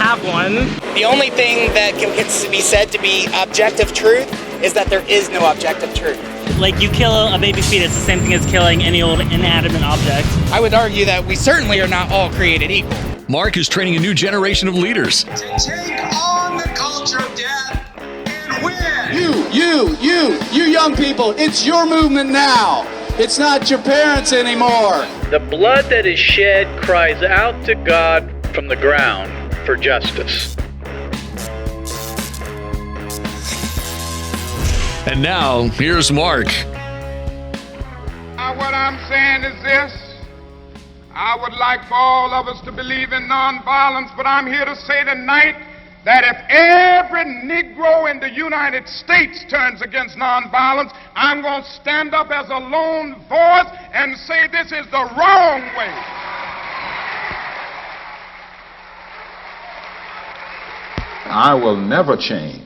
have one. The only thing that can be said to be objective truth is that there is no objective truth. Like, you kill a baby fetus, the same thing as killing any old inanimate object. I would argue that we certainly are not all created equal. Mark is training a new generation of leaders. To take on the culture of death and win. You young people, it's your movement now. It's not your parents anymore. The blood that is shed cries out to God from the ground for justice. And now, here's Mark. What I'm saying is this. I would like for all of us to believe in nonviolence, but I'm here to say tonight that if every Negro in the United States turns against nonviolence, I'm going to stand up as a lone voice and say this is the wrong way. I will never change.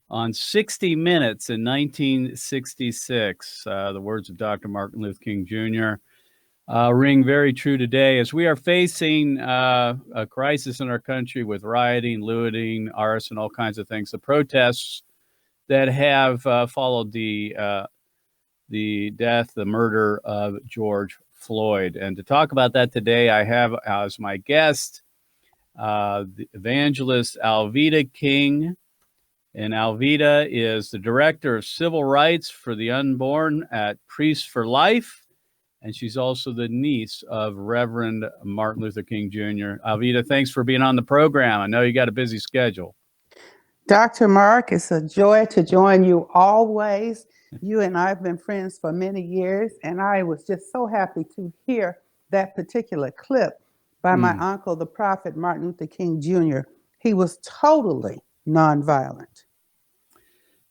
On 60 Minutes in 1966, the words of Dr. Martin Luther King Jr. Ring very true today as we are facing a crisis in our country with rioting, looting, arson, all kinds of things. The protests that have followed the death, the murder of George Floyd. And to talk about that today, I have as my guest the Evangelist Alveda King. And Alveda is the Director of Civil Rights for the Unborn at Priests for Life. And she's also the niece of Reverend Martin Luther King Jr. Alveda, thanks for being on the program. I know you got a busy schedule. Dr. Mark, it's a joy to join you always. You and I have been friends for many years, and I was just so happy to hear that particular clip by my uncle, the prophet Martin Luther King Jr. He was totally nonviolent.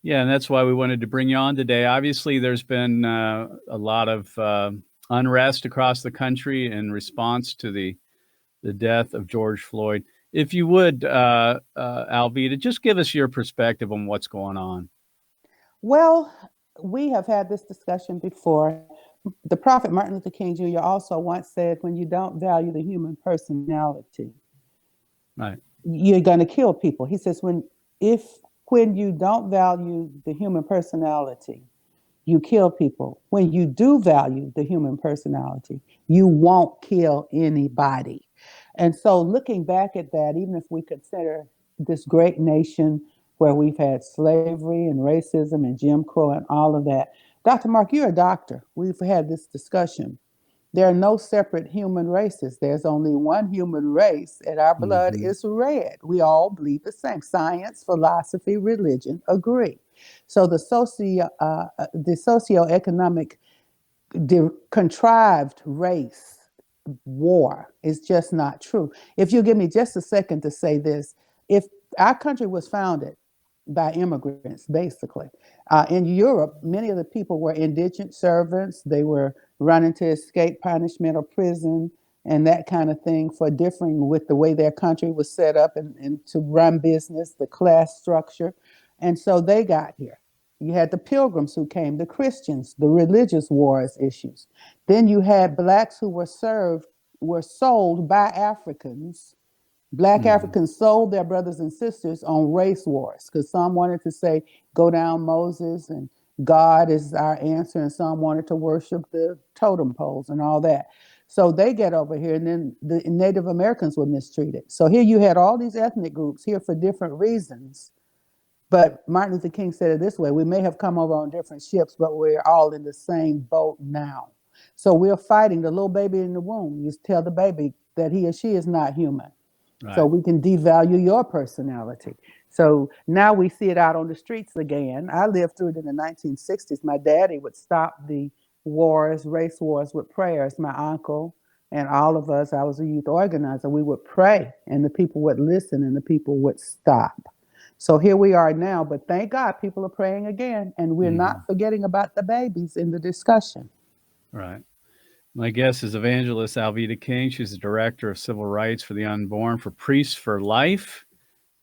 Yeah, and that's why we wanted to bring you on today. Obviously, there's been a lot of unrest across the country in response to the death of George Floyd. If you would, Alveda, just give us your perspective on what's going on. Well, we have had this discussion before. The prophet Martin Luther King Jr. also once said, when you don't value the human personality, right, you're going to kill people. He says, when you don't value the human personality, you kill people. When you do value the human personality, you won't kill anybody. And so looking back at that, even if we consider this great nation where we've had slavery and racism and Jim Crow and all of that, Dr. Mark, you're a doctor. We've had this discussion. There are no separate human races. There's only one human race, and our blood is red. We all bleed the same. Science, philosophy, religion agree. So the socioeconomic contrived race war is just not true. If you give me just a second to say this, if our country was founded by immigrants, basically. In Europe, many of the people were indigent servants. They were running to escape punishment or prison and that kind of thing for differing with the way their country was set up and to run business, the class structure. And so they got here. You had the Pilgrims who came, the Christians, the religious wars issues. Then you had blacks who were sold by Africans. Black Africans sold their brothers and sisters on race wars because some wanted to say, go down Moses and God is our answer, and some wanted to worship the totem poles and all that. So they get over here, and then the Native Americans were mistreated. So here you had all these ethnic groups here for different reasons. But Martin Luther King said it this way: we may have come over on different ships, but we're all in the same boat now. So we're fighting the little baby in the womb. You tell the baby that he or she is not human. Right. So we can devalue your personality. So now we see it out on the streets again. I lived through it in the 1960s. My daddy would stop the wars, race wars, with prayers. My uncle and all of us, I was a youth organizer, we would pray and the people would listen and the people would stop. So here we are now, but thank God people are praying again, and we're not forgetting about the babies in the discussion. Right. My guest is Evangelist Alveda King. She's the Director of Civil Rights for the Unborn for Priests for Life,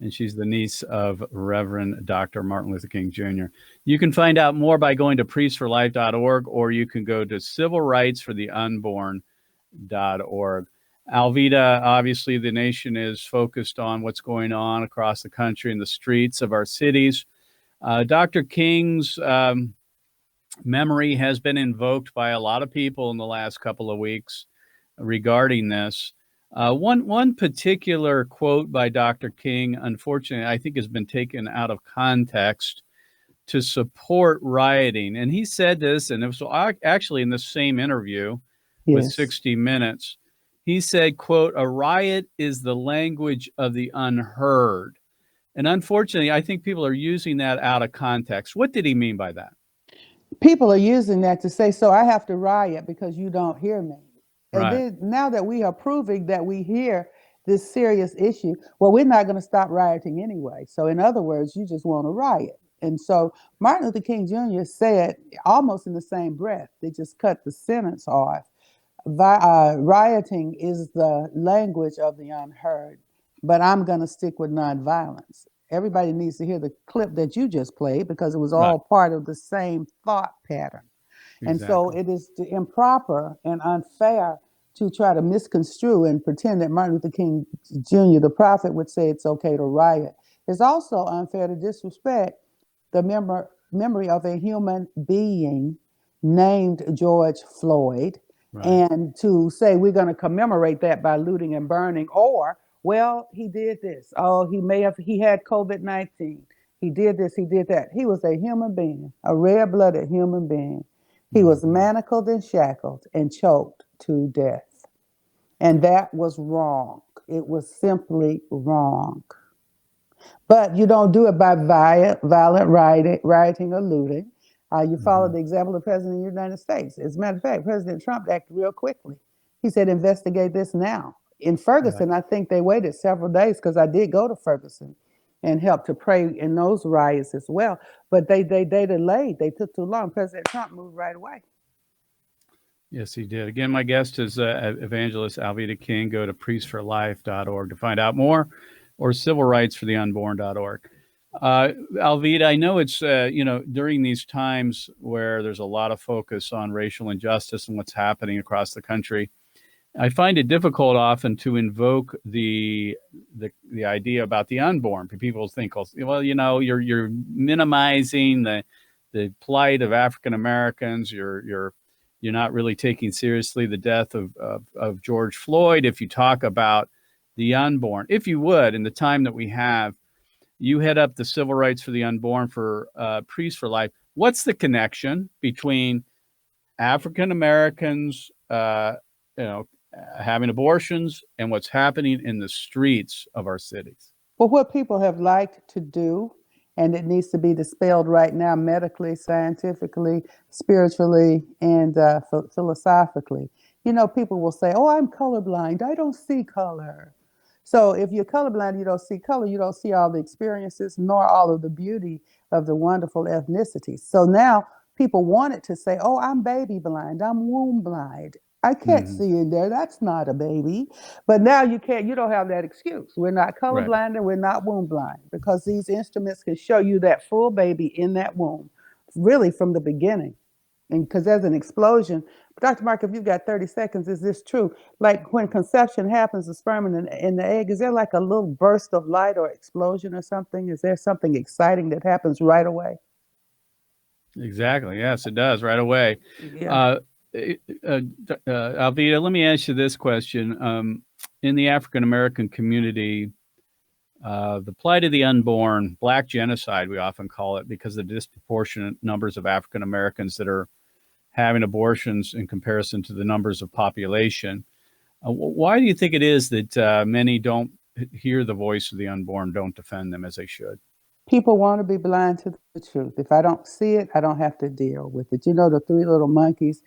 and she's the niece of Reverend Dr. Martin Luther King Jr. You can find out more by going to priestsforlife.org, or you can go to civilrightsfortheunborn.org. Alveda, obviously, the nation is focused on what's going on across the country in the streets of our cities. Dr. King's memory has been invoked by a lot of people in the last couple of weeks regarding this. One particular quote by Dr. King, unfortunately, I think has been taken out of context to support rioting. And he said this, and it was actually in the same interview with 60 Minutes. He said, quote, "A riot is the language of the unheard." And unfortunately, I think people are using that out of context. What did he mean by that? People are using that to say, so I have to riot because you don't hear me. Right. And then, now that we are proving that we hear this serious issue, well, we're not going to stop rioting anyway. So in other words, you just want to riot. And so Martin Luther King Jr. said almost in the same breath, they just cut the sentence off. Rioting is the language of the unheard, but I'm going to stick with nonviolence. Everybody needs to hear the clip that you just played because it was all part of the same thought pattern. Exactly. And so it is improper and unfair to try to misconstrue and pretend that Martin Luther King Jr., the prophet, would say it's okay to riot. It's also unfair to disrespect the memory of a human being named George Floyd, and to say we're going to commemorate that by looting and burning, or, well, he did this. Oh, he had COVID-19. He did this, he did that. He was a human being, a red-blooded human being. He was manacled and shackled and choked to death. And that was wrong. It was simply wrong. But you don't do it by violent rioting or looting. You follow the example of the President of the United States. As a matter of fact, President Trump acted real quickly. He said, investigate this now. In Ferguson, I think they waited several days because I did go to Ferguson and help to pray in those riots as well. But they delayed. They took too long. President Trump moved right away. Yes, he did. Again, my guest is Evangelist Alveda King. Go to priestforlife.org to find out more, or civilrightsfortheunborn.org. Alveda, I know it's, during these times where there's a lot of focus on racial injustice and what's happening across the country, I find it difficult often to invoke the idea about the unborn. People think, well, you're minimizing the plight of African Americans. You're not really taking seriously the death of George Floyd if you talk about the unborn. If you would, in the time that we have, you head up the Civil Rights for the Unborn for Priests for Life. What's the connection between African Americans, having abortions and what's happening in the streets of our cities? Well, what people have liked to do, and it needs to be dispelled right now medically, scientifically, spiritually, and philosophically. People will say, oh, I'm colorblind. I don't see color. So if you're colorblind, you don't see color, you don't see all the experiences, nor all of the beauty of the wonderful ethnicities. So now people wanted to say, oh, I'm baby blind, I'm womb blind. I can't see in there. That's not a baby. But now you don't have that excuse. We're not colorblind and we're not womb blind, because these instruments can show you that full baby in that womb, really from the beginning. And because there's an explosion. But Dr. Mark, if you've got 30 seconds, is this true? Like when conception happens, the sperm and the egg, is there like a little burst of light or explosion or something? Is there something exciting that happens right away? Exactly. Yes, it does right away. Yeah. Alveda, let me ask you this question. In the African American community, the plight of the unborn, Black genocide, we often call it, because of the disproportionate numbers of African Americans that are having abortions in comparison to the numbers of population. Why do you think it is that many don't hear the voice of the unborn, don't defend them as they should? People want to be blind to the truth. If I don't see it, I don't have to deal with it. The three little monkeys,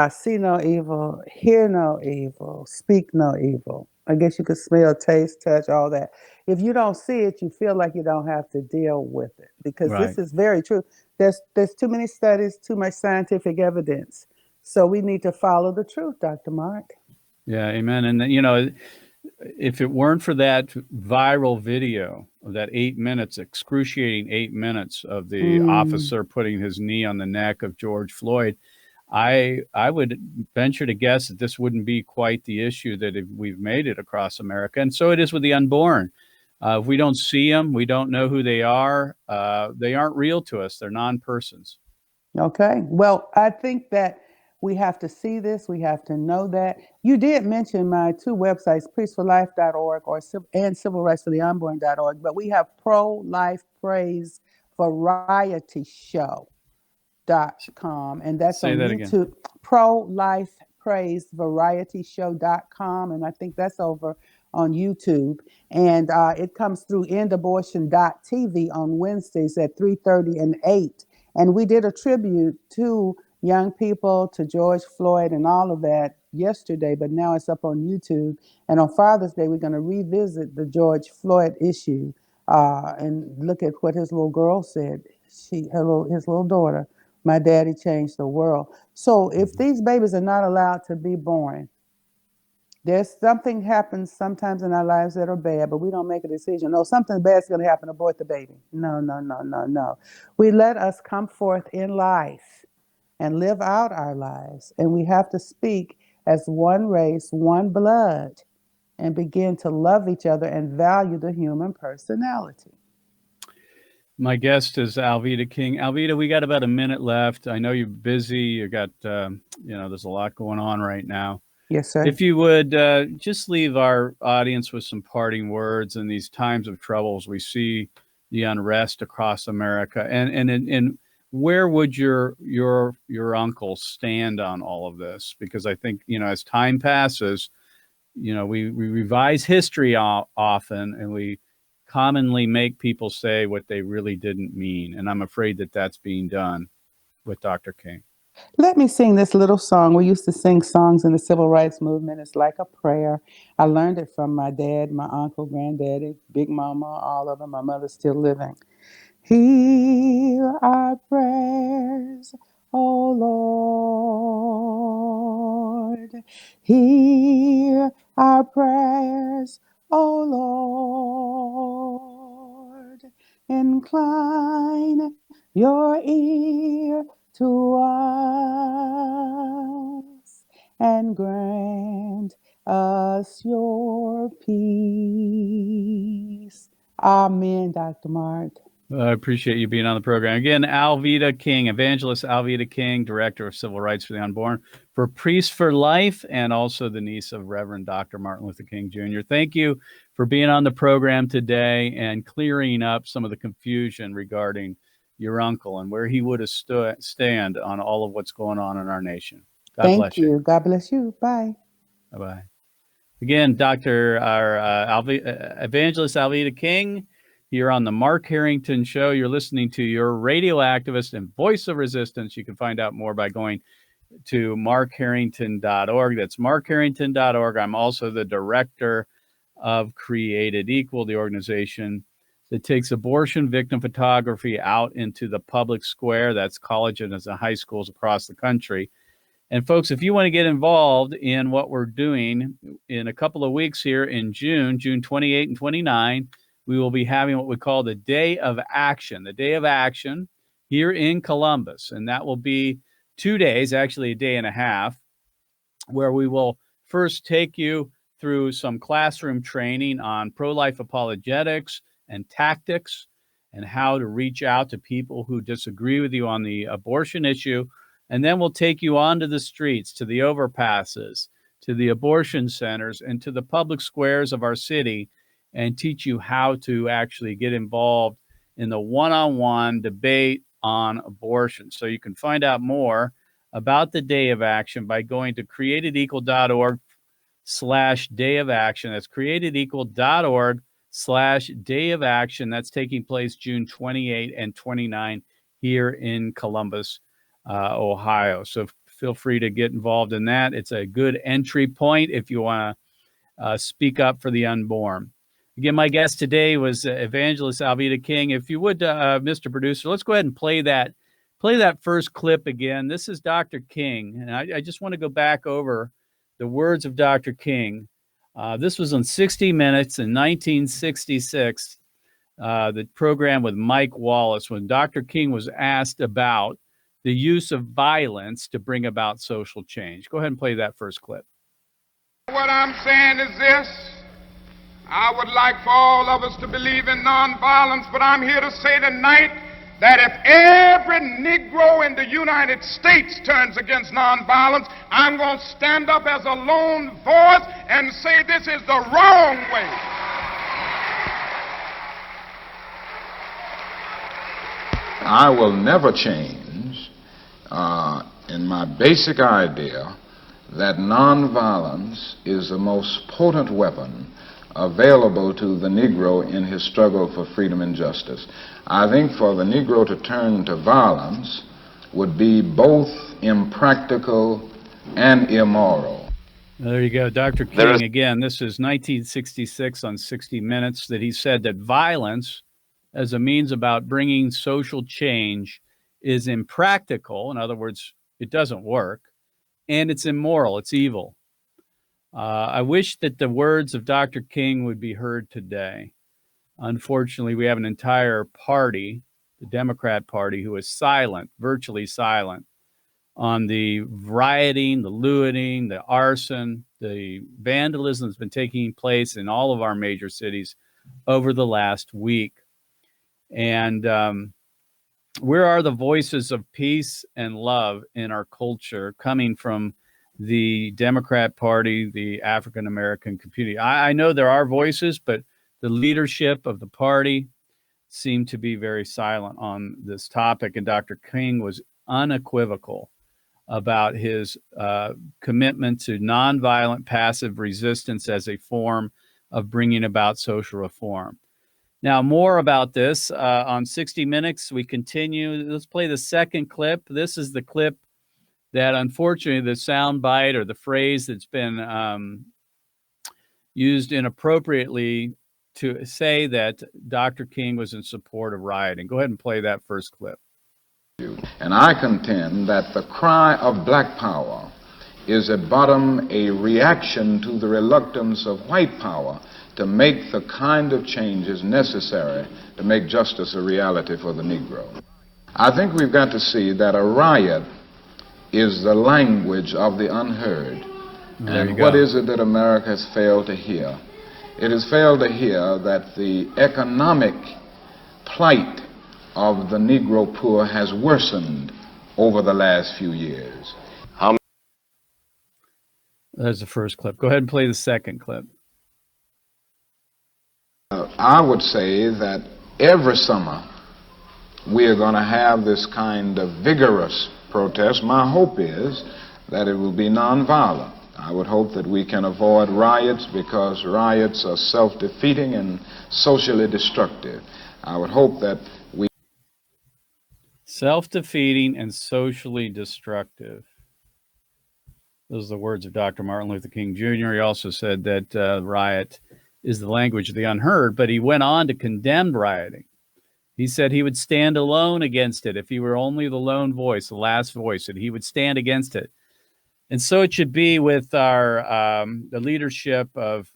see no evil, hear no evil, speak no evil. I guess you could smell, taste, touch, all that. If you don't see it, you feel like you don't have to deal with it, because this is very true. There's too many studies, too much scientific evidence. So we need to follow the truth, Dr. Mark. Yeah, amen. And, if it weren't for that viral video of that 8 minutes, excruciating 8 minutes of the officer putting his knee on the neck of George Floyd, I would venture to guess that this wouldn't be quite the issue that we've made it across America. And so it is with the unborn. If we don't see them, we don't know who they are. They aren't real to us. They're non-persons. Okay. Well, I think that we have to see this. We have to know that. You did mention my two websites, priestforlife.org and civilrightsfortheunborn.org, but we have pro-life praise variety show.com, and that's Say on that YouTube. again. Pro-life praise variety show.com, and I think that's over on YouTube. And it comes through endabortion.tv on Wednesdays at 3:30 and 8. And we did a tribute to young people, to George Floyd and all of that yesterday, but now it's up on YouTube. And on Father's Day, we're going to revisit the George Floyd issue and look at what his little girl said. His little daughter, my daddy changed the world. So if these babies are not allowed to be born, there's something happens sometimes in our lives that are bad, but we don't make a decision. No, something bad is going to happen. Abort the baby. No, no, no, no, no. We let us come forth in life and live out our lives. And we have to speak as one race, one blood, and begin to love each other and value the human personality. My guest is Alveda King. Alveda, we got about a minute left. I know you're busy. You got, there's a lot going on right now. Yes, sir. If you would just leave our audience with some parting words in these times of troubles, we see the unrest across America, and where would your uncle stand on all of this? Because I think, as time passes, we revise history often, and we commonly make people say what they really didn't mean. And I'm afraid that that's being done with Dr. King. Let me sing this little song. We used to sing songs in the civil rights movement. It's like a prayer. I learned it from my dad, my uncle, granddaddy, Big Mama, all of them. My mother's still living. Hear our prayers, O Lord. Hear our prayers, O Lord. Incline your ear to us and grant us your peace. Amen, Dr. Mark. I appreciate you being on the program. Again, Alveda King, Evangelist Alveda King, Director of Civil Rights for the Unborn, for Priests for Life, and also the niece of Reverend Dr. Martin Luther King Jr. Thank you for being on the program today and clearing up some of the confusion regarding your uncle and where he would have stand on all of what's going on in our nation. God bless you. Thank you. God bless you. Bye. Bye-bye. Again, Evangelist Alveda King, here on the Mark Harrington Show. You're listening to your radio activist and voice of resistance. You can find out more by going to markharrington.org. That's markharrington.org. I'm also the director of Created Equal, the organization that takes abortion victim photography out into the public square. That's colleges and high schools across the country. And folks, if you want to get involved in what we're doing in a couple of weeks here in June 28 and 29, we will be having what we call the Day of Action here in Columbus. And that will be 2 days, actually a day and a half, where we will first take you through some classroom training on pro-life apologetics and tactics and how to reach out to people who disagree with you on the abortion issue. And then we'll take you onto the streets, to the overpasses, to the abortion centers, and to the public squares of our city, and teach you how to actually get involved in the one-on-one debate on abortion. So you can find out more about the Day of Action by going to createdequal.org/Day of Action. That's createdequal.org/Day of Action. That's taking place June 28 and 29 here in Columbus, Ohio. So feel free to get involved in that. It's a good entry point if you want to speak up for the unborn. Again, my guest today was Evangelist Alveda King. If you would, Mr. Producer, let's go ahead and play that first clip again. This is Dr. King, and I just want to go back over the words of Dr. King. This was on 60 Minutes in 1966, the program with Mike Wallace, when Dr. King was asked about the use of violence to bring about social change. Go ahead and play that first clip. What I'm saying is this. I would like for all of us to believe in nonviolence, but I'm here to say tonight that if every Negro in the United States turns against nonviolence, I'm going to stand up as a lone voice and say this is the wrong way. I will never change in my basic idea that nonviolence is the most potent weapon available to the Negro in his struggle for freedom and justice. I think for the Negro to turn to violence would be both impractical and immoral. There you go, Dr. King again. This is 1966 on 60 Minutes that he said that violence as a means about bringing social change is impractical. In other words, it doesn't work, and it's immoral, it's evil. I wish that the words of Dr. King would be heard today. Unfortunately, we have an entire party, the Democrat Party, who is silent, virtually silent, on the rioting, the looting, the arson, the vandalism that's been taking place in all of our major cities over the last week. And where are the voices of peace and love in our culture coming from the Democrat Party, the African American community? I know there are voices, but the leadership of the party seemed to be very silent on this topic. And Dr. King was unequivocal about his commitment to nonviolent passive resistance as a form of bringing about social reform. Now, more about this on 60 Minutes. We continue. Let's play the second clip. This is the clip that, unfortunately, the sound bite or the phrase that's been used inappropriately to say that Dr. King was in support of rioting. Go ahead and play that first clip. And I contend that the cry of black power is at bottom a reaction to the reluctance of white power to make the kind of changes necessary to make justice a reality for the Negro. I think we've got to see that a riot is the language of the unheard. And what is it that America has failed to hear? It has failed to hear that the economic plight of the Negro poor has worsened over the last few years. There's the first clip. Go ahead and play the second clip. I would say that every summer we are going to have this kind of vigorous protest. My hope is that it will be nonviolent. I would hope that we can avoid riots because riots are self-defeating and socially destructive. I would hope that we... Self-defeating and socially destructive. Those are the words of Dr. Martin Luther King Jr. He also said that riot is the language of the unheard, but he went on to condemn rioting. He said he would stand alone against it if he were only the lone voice, the last voice, and he would stand against it. And so it should be with our the leadership of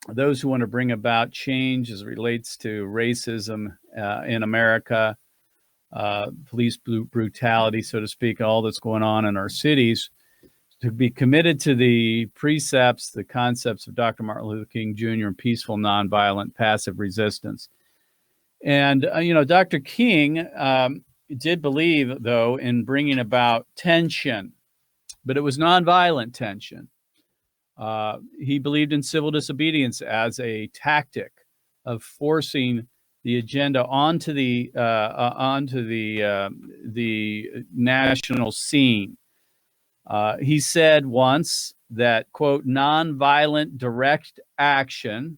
those who want to bring about change as it relates to racism in America, police brutality, so to speak, all that's going on in our cities, to be committed to the precepts, the concepts of Dr. Martin Luther King Jr. and peaceful, nonviolent, passive resistance. And, Dr. King did believe, though, in bringing about tension, but it was nonviolent tension. He believed in civil disobedience as a tactic of forcing the agenda onto the national scene. He said once that, quote, nonviolent direct action,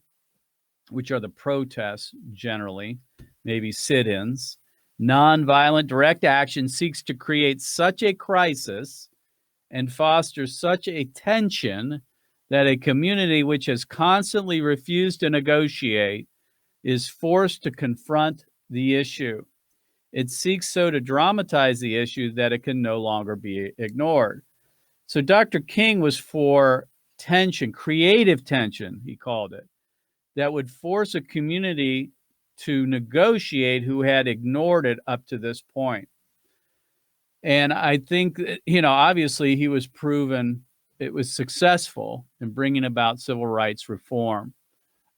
which are the protests generally, maybe sit-ins, nonviolent direct action seeks to create such a crisis and foster such a tension that a community which has constantly refused to negotiate is forced to confront the issue. It seeks so to dramatize the issue that it can no longer be ignored. So Dr. King was for tension, creative tension, he called it, that would force a community to negotiate who had ignored it up to this point. And I think, obviously he was proven it was successful in bringing about civil rights reform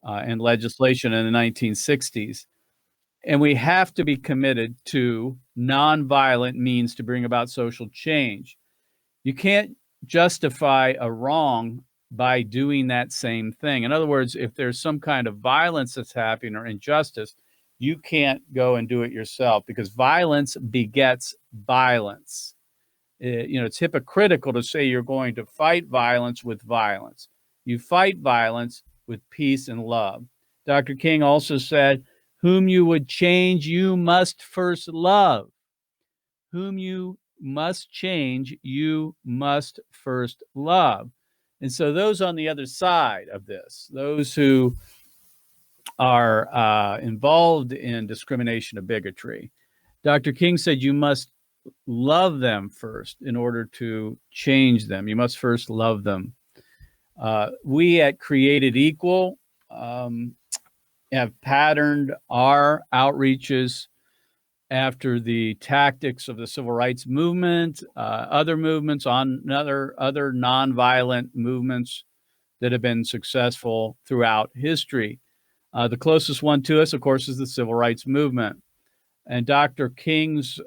and legislation in the 1960s. And we have to be committed to nonviolent means to bring about social change. You can't justify a wrong by doing that same thing. In other words, if there's some kind of violence that's happening or injustice, you can't go and do it yourself, because violence begets violence. It's hypocritical to say you're going to fight violence with violence. You fight violence with peace and love. Dr. King also said, whom you would change, you must first love. Whom you must change, you must first love. And so those on the other side of this, those who are involved in discrimination or bigotry, Dr. King said you must love them first in order to change them. You must first love them. We at Created Equal have patterned our outreaches after the tactics of the civil rights movement, other movements, on other nonviolent movements that have been successful throughout history. The closest one to us, of course, is the civil rights movement. And Dr. King's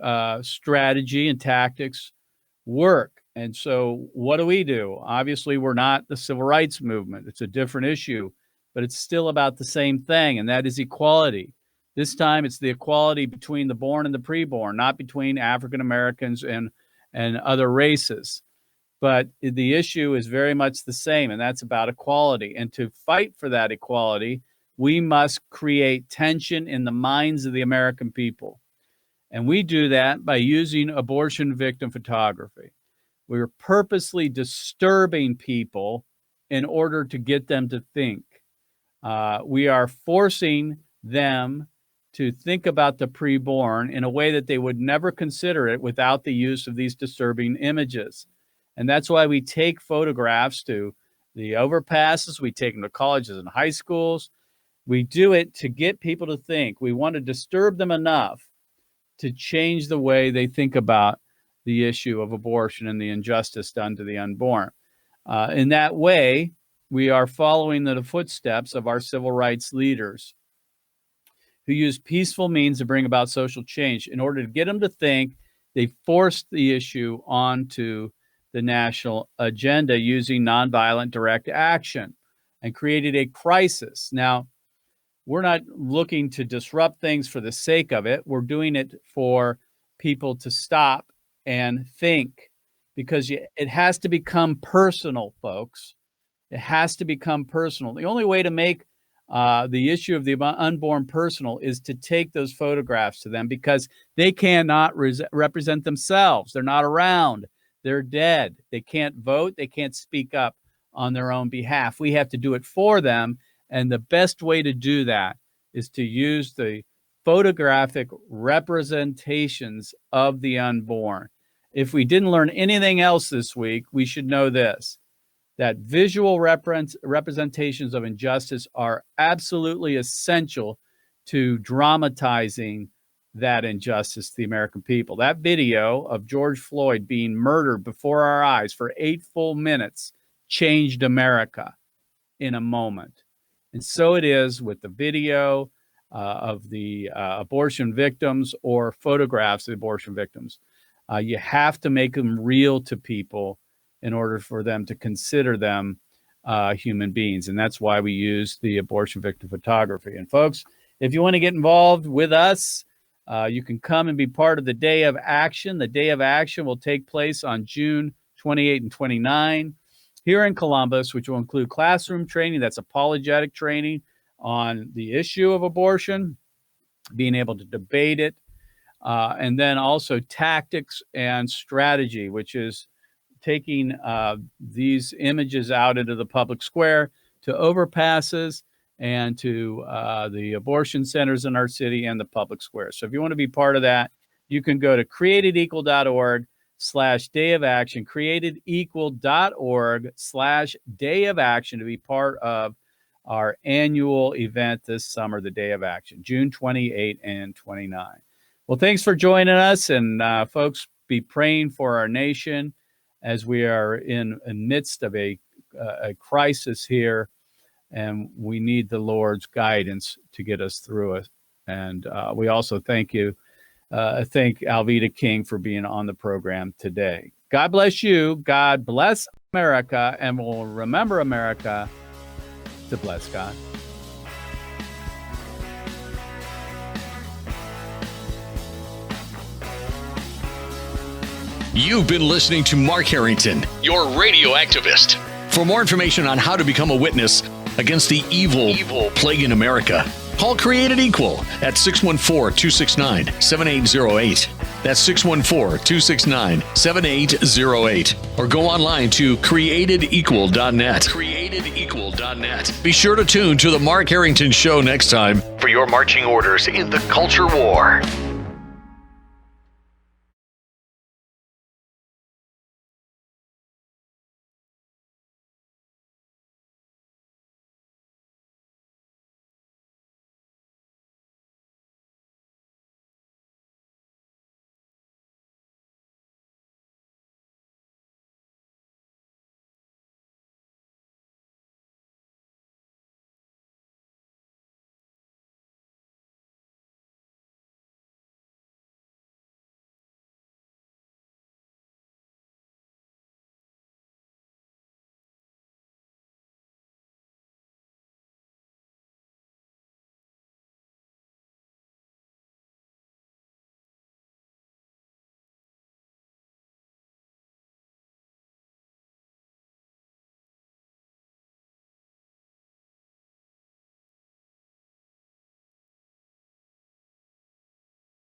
strategy and tactics work. And so what do? Obviously, we're not the civil rights movement. It's a different issue, but it's still about the same thing, and that is equality. This time, it's the equality between the born and the preborn, not between African Americans and other races. But the issue is very much the same, and that's about equality. And to fight for that equality, we must create tension in the minds of the American people. And we do that by using abortion victim photography. We're purposely disturbing people in order to get them to think. We are forcing them to think about the preborn in a way that they would never consider it without the use of these disturbing images. And that's why we take photographs to the overpasses, we take them to colleges and high schools. We do it to get people to think. We want to disturb them enough to change the way they think about the issue of abortion and the injustice done to the unborn. In that way, we are following the footsteps of our civil rights leaders who used peaceful means to bring about social change. In order to get them to think, they forced the issue onto the national agenda using nonviolent direct action and created a crisis. Now, we're not looking to disrupt things for the sake of it. We're doing it for people to stop and think, because it has to become personal, folks. It has to become personal. The only way to make the issue of the unborn personal is to take those photographs to them, because they cannot represent themselves. They're not around. They're dead. They can't vote. They can't speak up on their own behalf. We have to do it for them. And the best way to do that is to use the photographic representations of the unborn. If we didn't learn anything else this week, we should know this, that visual representations of injustice are absolutely essential to dramatizing that injustice to the American people. That video of George Floyd being murdered before our eyes for 8 full minutes changed America in a moment. And so it is with the video of the abortion victims or photographs of the abortion victims. You have to make them real to people in order for them to consider them human beings. And that's why we use the abortion victim photography. And folks, if you want to get involved with us, you can come and be part of the Day of Action. The Day of Action will take place on June 28 and 29 here in Columbus, which will include classroom training, that's apologetic training on the issue of abortion, being able to debate it, and then also tactics and strategy, which is taking these images out into the public square, to overpasses, and to the abortion centers in our city and the public square. So if you want to be part of that, you can go to createdequal.org/day of action, createdequal.org/day of action to be part of our annual event this summer, the Day of Action, June 28 and 29. Well, thanks for joining us. And folks, be praying for our nation as we are in the midst of a crisis here, and we need the Lord's guidance to get us through it. And we also thank Alveda King for being on the program today. God bless you. God bless America, and we'll remember America to bless God. You've been listening to Mark Harrington, your radio activist. For more information on how to become a witness against the evil plague in America, call Created Equal at 614-269-7808. That's 614-269-7808. Or go online to createdequal.net. Createdequal.net. Be sure to tune to the Mark Harrington Show next time for your marching orders in the culture war.